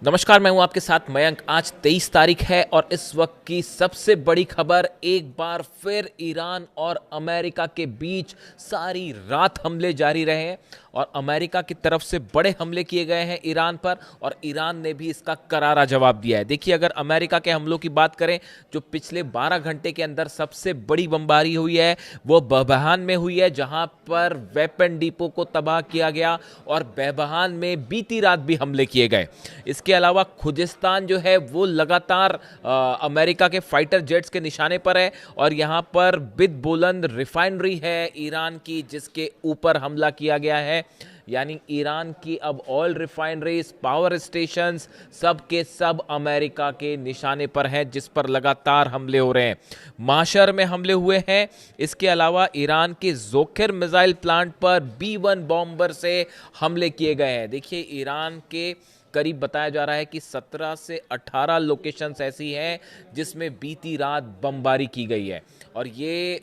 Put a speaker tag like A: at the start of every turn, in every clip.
A: नमस्कार, मैं हूं आपके साथ मयंक। आज 23 तारीख है और इस वक्त की सबसे बड़ी खबर, एक बार फिर ईरान और अमेरिका के बीच सारी रात हमले जारी रहे हैं और अमेरिका की तरफ से बड़े हमले किए गए हैं ईरान पर और ईरान ने भी इसका करारा जवाब दिया है। देखिए, अगर अमेरिका के हमलों की बात करें, जो पिछले 12 घंटे के अंदर सबसे बड़ी बमबारी हुई है वो बेबहान में हुई है, जहां पर वेपन डिपो को तबाह किया गया और बेबहान में बीती रात भी हमले किए गए। इसके अलावा खुजिस्तान जो है वो लगातार अमेरिका के फाइटर जेट्स के निशाने पर है और यहां पर बिद बुलंद रिफाइनरी है ईरान की, जिसके ऊपर हमला किया गया है। यानी ईरान की अब ऑयल रिफाइनरीज, पावर स्टेशंस सब के सब अमेरिका के निशाने पर हैं, जिस पर लगातार हमले हो रहे हैं। माशर में हमले हुए हैं। इसके अलावा ईरान के जोखिर मिसाइल प्लांट पर B-1 बॉम्बर से हमले किए गए हैं। देखिए, ईरान के करीब बताया जा रहा है कि 17 से 18 लोकेशंस ऐसी हैं जिसमें बीती रात बमबारी की गई है और ये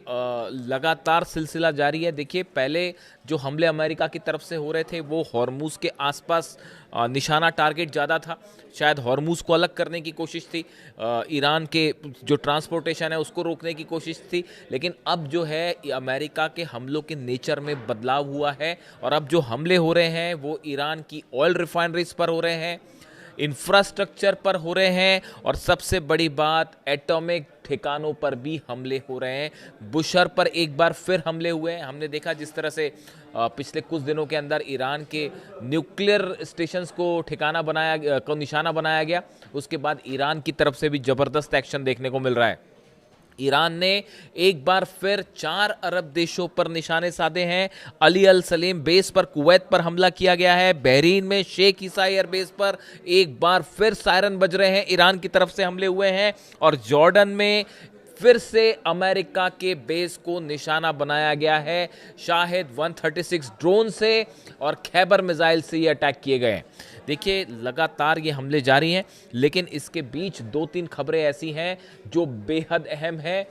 A: लगातार सिलसिला जारी है। देखिए, पहले जो हमले अमेरिका की तरफ से हो रहे थे वो हॉर्मुज के आसपास निशाना टारगेट ज़्यादा था, शायद हॉर्मुज को अलग करने की कोशिश थी, ईरान के जो ट्रांसपोर्टेशन है उसको रोकने की कोशिश थी। लेकिन अब जो है अमेरिका के हमलों के नेचर में बदलाव हुआ है और अब जो हमले हो रहे हैं वो ईरान की ऑयल रिफाइनरीज पर हो रहे हैं, इंफ्रास्ट्रक्चर पर हो रहे हैं और सबसे बड़ी बात, एटॉमिक ठिकानों पर भी हमले हो रहे हैं। बुशर पर एक बार फिर हमले हुए हैं। हमने देखा जिस तरह से पिछले कुछ दिनों के अंदर ईरान के न्यूक्लियर स्टेशंस को निशाना बनाया गया, उसके बाद ईरान की तरफ से भी जबरदस्त एक्शन देखने को मिल रहा है। ईरान ने एक बार फिर 4 अरब देशों पर निशाने साधे हैं। अली अल सलीम बेस पर कुवैत पर हमला किया गया है। बहरीन में शेख ईसा एयरबेस पर एक बार फिर सायरन बज रहे हैं, ईरान की तरफ से हमले हुए हैं। और जॉर्डन में फिर से अमेरिका के बेस को निशाना बनाया गया है। शाहिद 136 ड्रोन से और खैबर मिसाइल से ये अटैक किए गए हैं। देखिए, लगातार ये हमले जारी हैं, लेकिन इसके बीच 2-3 खबरें ऐसी हैं जो बेहद अहम हैं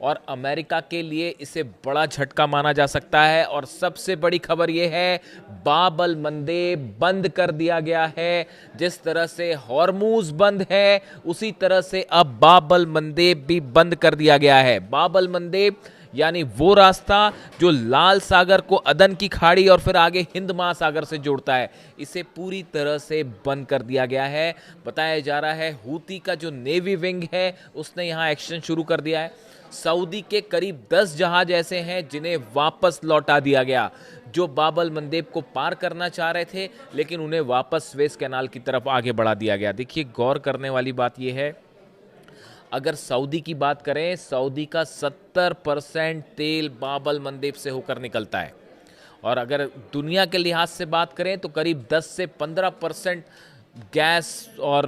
A: और अमेरिका के लिए इसे बड़ा झटका माना जा सकता है। और सबसे बड़ी खबर यह है, बाब अल मंदेब बंद कर दिया गया है। जिस तरह से हॉर्मूज बंद है, उसी तरह से अब बाब अल मंदेब भी बंद कर दिया गया है। बाब अल मंदेब यानी वो रास्ता जो लाल सागर को अदन की खाड़ी और फिर आगे हिंद महासागर से जोड़ता है, इसे पूरी तरह से बंद कर दिया गया है। बताया जा रहा है हूती का जो नेवी विंग है उसने यहाँ एक्शन शुरू कर दिया है। सऊदी के करीब 10 जहाज ऐसे हैं जिन्हें वापस लौटा दिया गया, जो बाब अल मंदेब को पार करना चाह रहे थे, लेकिन उन्हें वापस स्वेज कैनाल की तरफ आगे बढ़ा दिया गया। देखिए, गौर करने वाली बात यह है, अगर सऊदी की बात करें, सऊदी का 70% तेल बाब अल मंदेब से होकर निकलता है और अगर दुनिया के लिहाज से बात करें तो करीब 10 से 15% गैस और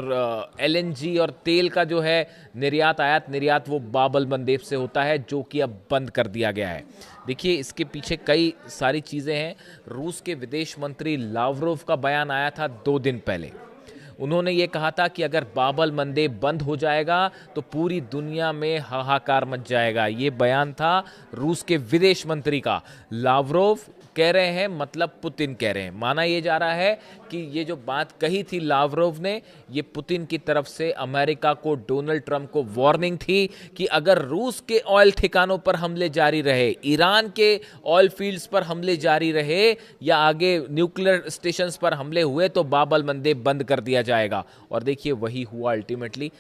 A: LNG और तेल का जो है आयात निर्यात वो बाब अल मंदेब से होता है, जो कि अब बंद कर दिया गया है। देखिए, इसके पीछे कई सारी चीज़ें हैं। रूस के विदेश मंत्री लावरोव का बयान आया था 2 दिन पहले। उन्होंने ये कहा था कि अगर बाब अल मंदेब बंद हो जाएगा तो पूरी दुनिया में हाहाकार मच जाएगा। ये बयान था रूस के विदेश मंत्री का। लावरोव कह रहे हैं, मतलब पुतिन कह रहे हैं। माना यह जा रहा है कि ये जो बात कही थी लावरोव ने, ये पुतिन की तरफ से अमेरिका को, डोनाल्ड ट्रंप को वार्निंग थी कि अगर रूस के ऑयल ठिकानों पर हमले जारी रहे, ईरान के ऑयल फील्ड्स पर हमले जारी रहे या आगे न्यूक्लियर स्टेशंस पर हमले हुए तो बाब अल मंदेब बंद कर दिया जाएगा। और देखिए, वही हुआ अल्टीमेटली।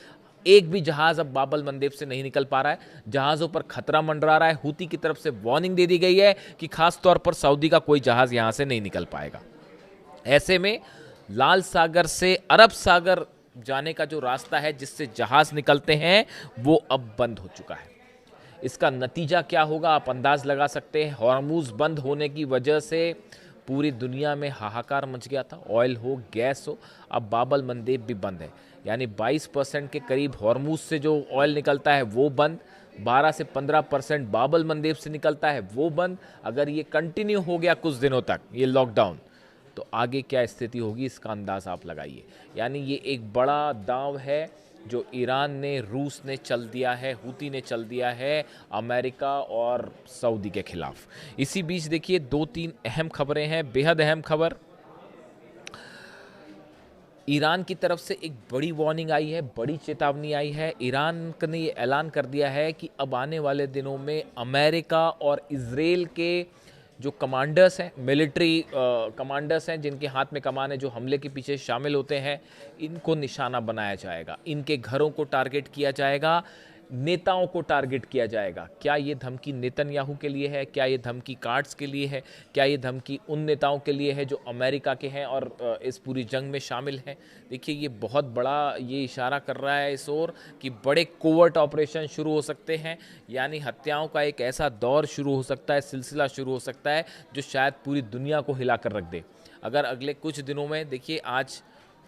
A: एक भी जहाज अब बाब अल मंदेब से नहीं निकल पा रहा है, जहाज़ों पर खतरा मंडरा रहा है। हूती की तरफ से वार्निंग दे दी गई है कि खास तौर पर सऊदी का कोई जहाज यहां से नहीं निकल पाएगा। ऐसे में लाल सागर से अरब सागर जाने का जो रास्ता है जिससे जहाज निकलते हैं वो अब बंद हो चुका है। इसका नतीजा क्या होगा आप अंदाज लगा सकते हैं। हॉर्मूज बंद होने की वजह से पूरी दुनिया में हाहाकार मच गया था। ऑयल हो, गैस हो, अब बाब अल मंदेब भी बंद है। यानी 22% के करीब हॉर्मूज से जो ऑयल निकलता है वो बंद, 12 से 15% बाब अल मंदेब से निकलता है वो बंद। अगर ये कंटिन्यू हो गया कुछ दिनों तक, ये लॉकडाउन, तो आगे क्या स्थिति होगी इसका अंदाज़ आप लगाइए। यानी ये एक बड़ा दांव है जो ईरान ने, रूस ने चल दिया है, हूती ने चल दिया है अमेरिका और सऊदी के खिलाफ। इसी बीच देखिए 2-3 अहम खबरें हैं, बेहद अहम खबर। ईरान की तरफ से एक बड़ी वार्निंग आई है, बड़ी चेतावनी आई है। ईरान ने ये ऐलान कर दिया है कि अब आने वाले दिनों में अमेरिका और इजराइल के जो कमांडर्स हैं, मिलिट्री कमांडर्स हैं, जिनके हाथ में कमान है, जो हमले के पीछे शामिल होते हैं, इनको निशाना बनाया जाएगा, इनके घरों को टारगेट किया जाएगा, नेताओं को टारगेट किया जाएगा। क्या ये धमकी नेतन्याहू के लिए है? क्या ये धमकी कार्ड्स के लिए है? क्या ये धमकी उन नेताओं के लिए है जो अमेरिका के हैं और इस पूरी जंग में शामिल हैं? देखिए, ये बहुत बड़ा ये इशारा कर रहा है इस ओर कि बड़े कोवर्ट ऑपरेशन शुरू हो सकते हैं, यानी हत्याओं का एक ऐसा दौर शुरू हो सकता है, सिलसिला शुरू हो सकता है जो शायद पूरी दुनिया को हिला कर रख दे। अगर अगले कुछ दिनों में, देखिए आज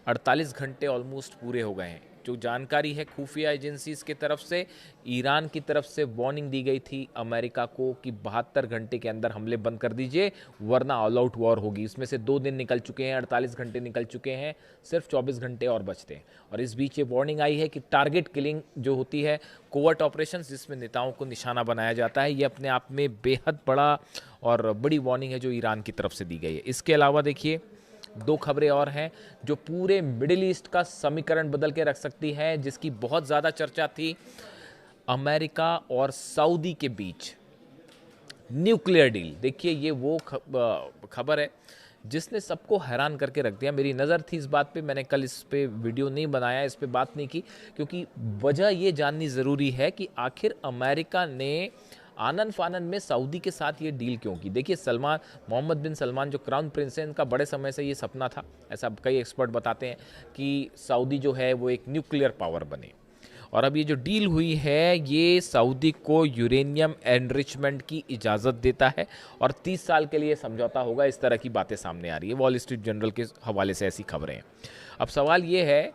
A: 48 घंटे ऑलमोस्ट पूरे हो गए हैं, जो जानकारी है खुफिया एजेंसीज की तरफ से, ईरान की तरफ से वार्निंग दी गई थी अमेरिका को कि 72 घंटे के अंदर हमले बंद कर दीजिए वरना ऑल आउट वॉर होगी। इसमें से 2 दिन निकल चुके हैं, 48 घंटे निकल चुके हैं, सिर्फ 24 घंटे और बचते हैं। और इस बीच ये वार्निंग आई है कि टारगेट किलिंग जो होती है, कोवर्ट ऑपरेशन जिसमें नेताओं को निशाना बनाया जाता है, ये अपने आप में बेहद बड़ा और बड़ी वार्निंग है जो ईरान की तरफ से दी गई है। इसके अलावा देखिए 2 खबरें और हैं जो पूरे मिडिल ईस्ट का समीकरण बदल के रख सकती है, जिसकी बहुत ज़्यादा चर्चा थी। अमेरिका और सऊदी के बीच न्यूक्लियर डील। देखिए, ये वो खबर है जिसने सबको हैरान करके रख दिया। मेरी नज़र थी इस बात पे, मैंने कल इस पे वीडियो नहीं बनाया, इस पे बात नहीं की, क्योंकि वजह ये जाननी ज़रूरी है कि आखिर अमेरिका ने आनन फानन में सऊदी के साथ ये डील क्यों की। देखिए, मोहम्मद बिन सलमान जो क्राउन प्रिंस हैं, इनका बड़े समय से ये सपना था, ऐसा कई एक्सपर्ट बताते हैं कि सऊदी जो है वो एक न्यूक्लियर पावर बने। और अब ये जो डील हुई है, ये सऊदी को यूरेनियम एनरिचमेंट की इजाज़त देता है और 30 साल के लिए समझौता होगा। इस तरह की बातें सामने आ रही है, वॉल स्ट्रीट जर्नल के हवाले से ऐसी खबरें हैं। अब सवाल ये है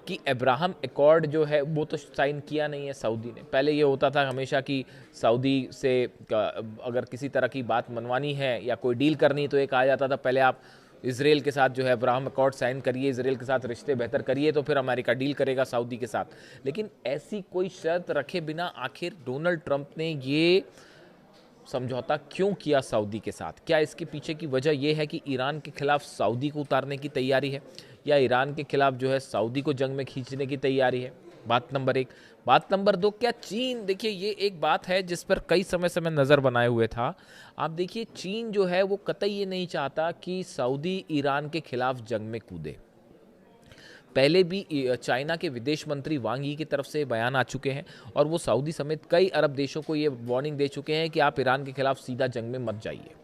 A: कि अब्राहम एकॉर्ड जो है वो तो साइन किया नहीं है सऊदी ने। पहले ये होता था हमेशा कि सऊदी से अगर किसी तरह की बात मनवानी है या कोई डील करनी है तो एक आ जाता था, पहले आप इसराइल के साथ जो है अब्राहम एकॉर्ड साइन करिए, इसराइल के साथ रिश्ते बेहतर करिए, तो फिर अमेरिका डील करेगा सऊदी के साथ। लेकिन ऐसी कोई शर्त रखे बिना आखिर डोनाल्ड ट्रंप ने ये समझौता क्यों किया सऊदी के साथ? क्या इसके पीछे की वजह यह है कि ईरान के खिलाफ सऊदी को उतारने की तैयारी है, या ईरान के खिलाफ जो है सऊदी को जंग में खींचने की तैयारी है? बात नंबर 1। बात नंबर 2, क्या चीन, देखिए ये एक बात है जिस पर कई समय से मैं नज़र बनाए हुए था। आप देखिए, चीन जो है वो कतई ये नहीं चाहता कि सऊदी ईरान के खिलाफ जंग में कूदे। पहले भी चाइना के विदेश मंत्री वांग यी की तरफ से बयान आ चुके हैं और वो सऊदी समेत कई अरब देशों को ये वार्निंग दे चुके हैं कि आप ईरान के खिलाफ सीधा जंग में मत जाइए।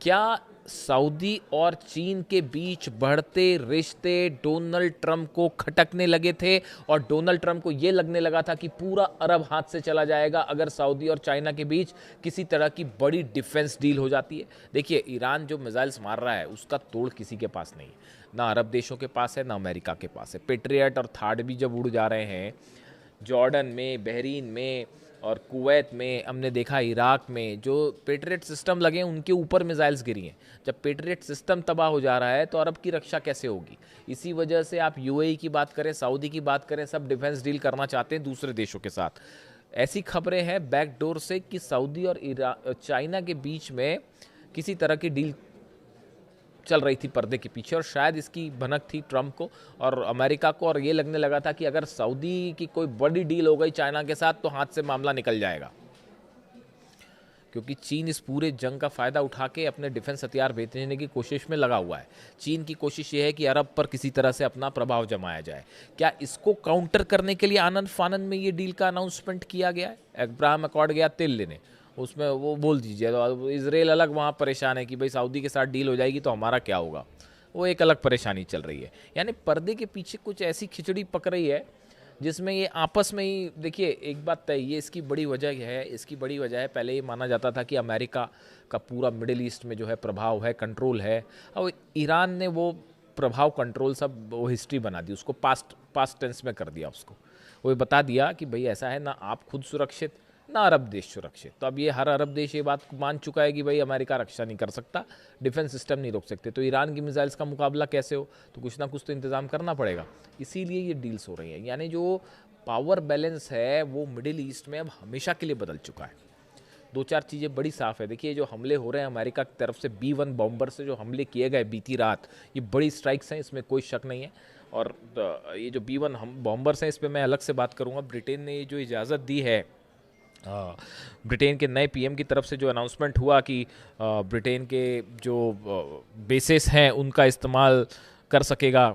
A: क्या सऊदी और चीन के बीच बढ़ते रिश्ते डोनाल्ड ट्रंप को खटकने लगे थे और डोनाल्ड ट्रंप को यह लगने लगा था कि पूरा अरब हाथ से चला जाएगा अगर सऊदी और चाइना के बीच किसी तरह की बड़ी डिफेंस डील हो जाती है? देखिए, ईरान जो मिसाइल्स मार रहा है उसका तोड़ किसी के पास नहीं है, ना अरब देशों के पास है, ना अमेरिका के पास है। पेट्रियट और थार्ड भी जब उड़ जा रहे हैं जॉर्डन में, बहरीन में और कुवैत में, हमने देखा इराक में जो पेट्रियट सिस्टम लगे हैं उनके ऊपर मिसाइल्स गिरी हैं। जब पेट्रियट सिस्टम तबाह हो जा रहा है तो अरब की रक्षा कैसे होगी? इसी वजह से आप यूएई की बात करें, सऊदी की बात करें, सब डिफेंस डील करना चाहते हैं दूसरे देशों के साथ। ऐसी खबरें हैं बैकडोर से कि सऊदी और चाइना के बीच में किसी तरह की डील चल रही थी पर्दे के पीछे, और शायद इसकी भनक थी ट्रंप को और अमेरिका को, और ये लगने लगा था कि अगर सऊदी की कोई बड़ी डील हो गई चाइना के साथ तो हाथ से मामला निकल जाएगा, क्योंकि चीन इस पूरे जंग का फ़ायदा उठा के अपने डिफेंस हथियार बेचने की कोशिश में लगा हुआ है। चीन की कोशिश ये है कि अरब पर किसी तरह से अपना प्रभाव जमाया जाए। क्या इसको काउंटर करने के लिए आनंद फानन में ये डील का अनाउंसमेंट किया गया है? अब्राहम एकॉर्ड गया तेल लेने, उसमें वो बोल दीजिए, तो इसराइल अलग वहाँ परेशान है कि भाई सऊदी के साथ डील हो जाएगी तो हमारा क्या होगा, वो एक अलग परेशानी चल रही है। यानी पर्दे के पीछे कुछ ऐसी खिचड़ी पक रही है जिसमें ये आपस में ही, देखिए एक बात तय, ये इसकी बड़ी वजह है, इसकी बड़ी वजह है, पहले ये माना जाता था कि अमेरिका का पूरा मिडिल ईस्ट में जो है प्रभाव है, कंट्रोल है, और ईरान ने वो प्रभाव कंट्रोल सब वो हिस्ट्री बना दी, उसको पास्ट टेंस में कर दिया, उसको वो बता दिया कि भाई ऐसा है, ना आप खुद सुरक्षित ना अरब देश सुरक्षित। तो अब ये हर अरब देश ये बात मान चुका है कि भाई अमेरिका रक्षा नहीं कर सकता, डिफेंस सिस्टम नहीं रोक सकते, तो ईरान की मिसाइल्स का मुकाबला कैसे हो? तो कुछ ना कुछ तो इंतज़ाम करना पड़ेगा, इसीलिए ये डील्स हो रही हैं। यानी जो पावर बैलेंस है वो मिडिल ईस्ट में अब हमेशा के लिए बदल चुका है। दो चार चीज़ें बड़ी साफ है। देखिए जो हमले हो रहे हैं अमेरिका की तरफ से B-1 बॉम्बर से जो हमले किए गए बीती रात, ये बड़ी स्ट्राइक्स हैं, इसमें कोई शक नहीं है। और ये जो B-1 हम बॉम्बर्स हैं इस पर मैं अलग से बात करूँगा। ब्रिटेन ने ये जो इजाज़त दी है, ब्रिटेन के नए पीएम की तरफ से जो अनाउंसमेंट हुआ कि ब्रिटेन के जो बेसेस हैं उनका इस्तेमाल कर सकेगा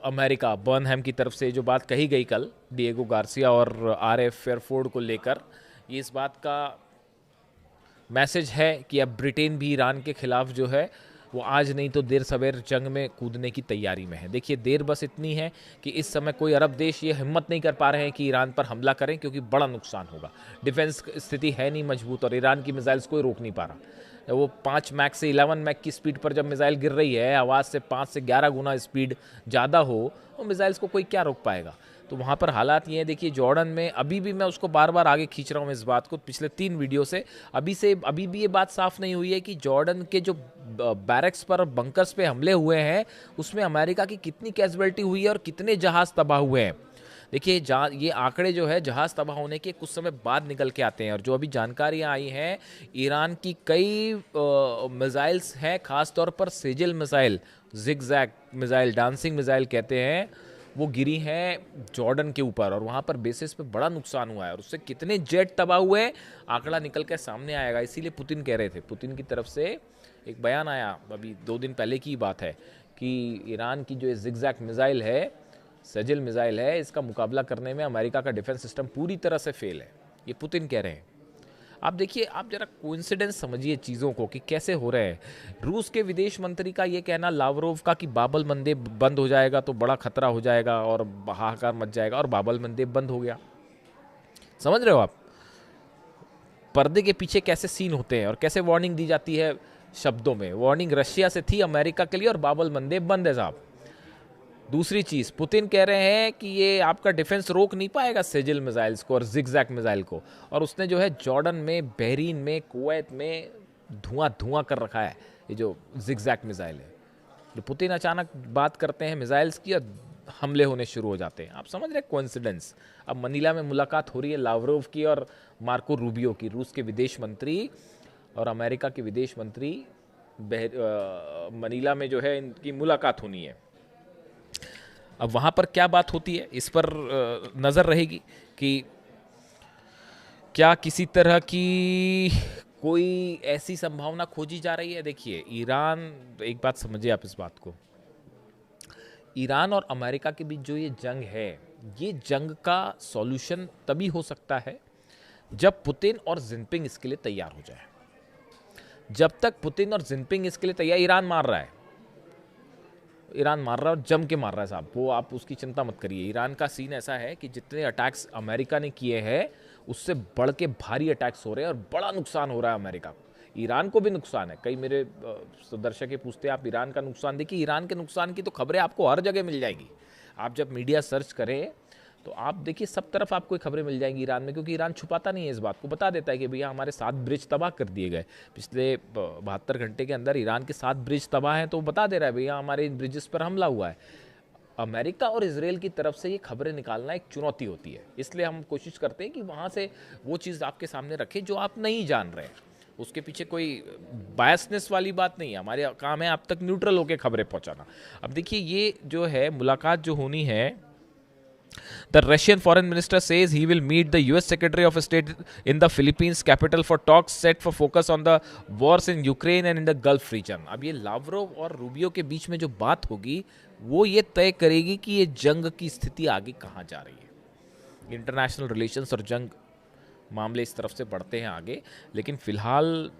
A: अमेरिका, बर्नहम की तरफ से जो बात कही गई कल डिएगो गार्सिया और RF फेयरफोर्ड को लेकर, ये इस बात का मैसेज है कि अब ब्रिटेन भी ईरान के खिलाफ जो है वो आज नहीं तो देर सवेर जंग में कूदने की तैयारी में है। देखिए देर बस इतनी है कि इस समय कोई अरब देश ये हिम्मत नहीं कर पा रहे हैं कि ईरान पर हमला करें, क्योंकि बड़ा नुकसान होगा। डिफेंस स्थिति है नहीं मजबूत और ईरान की मिसाइल्स कोई रोक नहीं पा रहा। वो 5 मैक से 11 मैक की स्पीड पर जब मिसाइल गिर रही है, आवाज़ से 5 से 11 गुना स्पीड ज़्यादा हो, तो मिसाइल्स को कोई क्या रोक पाएगा। तो वहाँ पर हालात ये हैं। देखिए जॉर्डन में अभी भी, मैं उसको बार बार आगे खींच रहा हूँ इस बात को पिछले 3 वीडियो से, अभी भी ये बात साफ नहीं हुई है कि जॉर्डन के जो बैरक्स पर और बंकर्स पे हमले हुए हैं उसमें अमेरिका की कितनी कैजुअल्टी हुई है और कितने जहाज़ तबाह हुए हैं। देखिए ये आंकड़े जो है जहाज़ तबाह होने के कुछ समय बाद निकल के आते हैं, और जो अभी जानकारियाँ आई हैं, ईरान की कई मिसाइल्स हैं, ख़ासतौर पर Sejal missile, zigzag missile, dancing missile कहते हैं, वो गिरी हैं जॉर्डन के ऊपर और वहाँ पर बेसिस पे बड़ा नुकसान हुआ है। और उससे कितने जेट तबाह हुए आंकड़ा निकल कर सामने आएगा। इसीलिए पुतिन कह रहे थे, पुतिन की तरफ से एक बयान आया अभी 2 दिन पहले की बात है कि ईरान की जो जिगजैग मिसाइल है, सजिल मिसाइल है, इसका मुकाबला करने में अमेरिका का डिफेंस सिस्टम पूरी तरह से फेल है। ये पुतिन कह रहे हैं। आप देखिए, आप जरा कोइंसिडेंस समझिए चीज़ों को कि कैसे हो रहे हैं। रूस के विदेश मंत्री का ये कहना, लावरोव का, कि बाबल मंदेब बंद हो जाएगा तो बड़ा खतरा हो जाएगा और हाहाकार मच जाएगा, और बाबल मंदेब बंद हो गया। समझ रहे हो आप पर्दे के पीछे कैसे सीन होते हैं और कैसे वार्निंग दी जाती है शब्दों में। वार्निंग रशिया से थी अमेरिका के लिए और बाबल मंदेब बंद है साहब। दूसरी चीज़, पुतिन कह रहे हैं कि ये आपका डिफेंस रोक नहीं पाएगा सेजिल मिसाइल्स को और जिगजैग मिसाइल को, और उसने जो है जॉर्डन में, बहरीन में, कुवैत में धुआं कर रखा है ये जो जिगजैग मिसाइल है। जो पुतिन अचानक बात करते हैं मिसाइल्स की और हमले होने शुरू हो जाते हैं। आप समझ रहे हैं कोइंसिडेंस। अब मनीला में मुलाकात हो रही है लावरोव की और मार्को रूबियो की, रूस के विदेश मंत्री और अमेरिका के विदेश मंत्री, मनीला में जो है इनकी मुलाकात होनी है। अब वहाँ पर क्या बात होती है इस पर नज़र रहेगी कि क्या किसी तरह की कोई ऐसी संभावना खोजी जा रही है। देखिए ईरान, एक बात समझिए आप इस बात को, ईरान और अमेरिका के बीच जो ये जंग है, ये जंग का सॉल्यूशन तभी हो सकता है जब पुतिन और जिनपिंग इसके लिए तैयार हो जाए। जब तक पुतिन और जिनपिंग इसके लिए तैयार, ईरान मार रहा है और जम के मार रहा है साहब, वो आप उसकी चिंता मत करिए। ईरान का सीन ऐसा है कि जितने अटैक्स अमेरिका ने किए हैं उससे बढ़ के भारी अटैक्स हो रहे हैं और बड़ा नुकसान हो रहा है अमेरिका को। ईरान को भी नुकसान है। कई मेरे दर्शक ये पूछते हैं आप ईरान का नुकसान, देखिए ईरान के नुकसान की तो खबरें आपको हर जगह मिल जाएगी। आप जब मीडिया सर्च करें तो आप देखिए सब तरफ आपको खबरें मिल जाएंगी ईरान में, क्योंकि ईरान छुपाता नहीं है इस बात को, बता देता है कि भैया हमारे 7 ब्रिज तबाह कर दिए गए पिछले 72 घंटे के अंदर। ईरान के 7 ब्रिज तबाह हैं तो बता दे रहा है भैया हमारे इन ब्रिजेस पर हमला हुआ है। अमेरिका और इजराइल की तरफ से ये खबरें निकालना एक चुनौती होती है, इसलिए हम कोशिश करते हैं कि वहाँ से वो चीज़ आपके सामने रखें जो आप नहीं जान रहे हैं। उसके पीछे कोई बायसनेस वाली बात नहीं है, हमारे काम है आप तक न्यूट्रल होकर खबरें पहुँचाना। अब देखिए ये जो है मुलाकात जो होनी है, the Russian foreign minister says he will meet the US Secretary of State in the Philippines capital for talks set for focus on the wars in Ukraine and in the Gulf region। अब ये Lavrov और Rubio के बीच में जो बात होगी वो ये तय करेगी कि ये जंग की स्थिति आगे कहाँ जा रही है। इंटरनेशनल रिलेशंस और जंग मामले इस तरफ से बढ़ते हैं आगे, लेकिन फिलहाल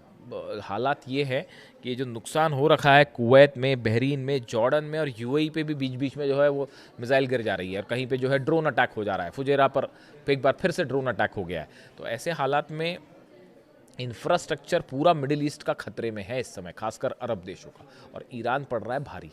A: हालात ये है कि जो नुकसान हो रखा है कुवैत में, बहरीन में, जॉर्डन में और यूएई पे भी बीच बीच में जो है वो मिसाइल गिर जा रही है और कहीं पे जो है ड्रोन अटैक हो जा रहा है। फुजेरा पर एक बार फिर से ड्रोन अटैक हो गया है। तो ऐसे हालात में इंफ्रास्ट्रक्चर पूरा मिडिल ईस्ट का खतरे में है इस समय, खासकर अरब देशों का, और ईरान पड़ रहा है भारी।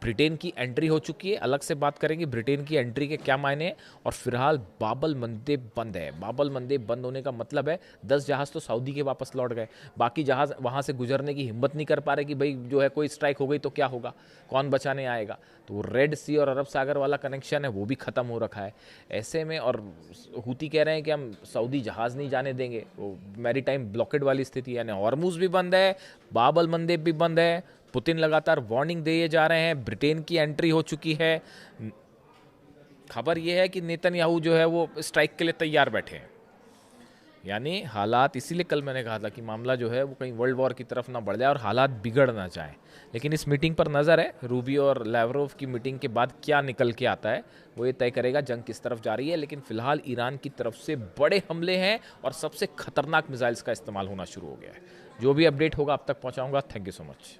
A: ब्रिटेन की एंट्री हो चुकी है, अलग से बात करेंगे ब्रिटेन की एंट्री के क्या मायने हैं। और फिलहाल बाबल मंदेब बंद है। बाबल मंदेब बंद होने का मतलब है 10 जहाज़ तो सऊदी के वापस लौट गए, बाकी जहाज़ वहाँ से गुजरने की हिम्मत नहीं कर पा रहे कि भाई जो है कोई स्ट्राइक हो गई तो क्या होगा, कौन बचाने आएगा। तो वो रेड सी और अरब सागर वाला कनेक्शन है वो भी ख़त्म हो रखा है ऐसे में। और हूती कह रहे हैं कि हम सऊदी जहाज़ नहीं जाने देंगे, वो मैरी टाइम ब्लॉकेड वाली स्थिति है, यानी हॉर्मुज़ भी बंद है, बाबल मंदेब भी बंद है। पुतिन लगातार वार्निंग दिए जा रहे हैं, ब्रिटेन की एंट्री हो चुकी है। खबर यह है कि नेतन्याहू जो है वो स्ट्राइक के लिए तैयार बैठे हैं, यानी हालात, इसीलिए कल मैंने कहा था कि मामला जो है वो कहीं वर्ल्ड वॉर की तरफ ना बढ़ जाए और हालात बिगड़ ना जाए। लेकिन इस मीटिंग पर नज़र है, रूबियो और लैवरोव की मीटिंग के बाद क्या निकल के आता है वो ये तय करेगा जंग किस तरफ जा रही है। लेकिन फिलहाल ईरान की तरफ से बड़े हमले हैं और सबसे खतरनाक मिसाइल्स का इस्तेमाल होना शुरू हो गया है। जो भी अपडेट होगा अब तक पहुँचाऊँगा। Thank you so much.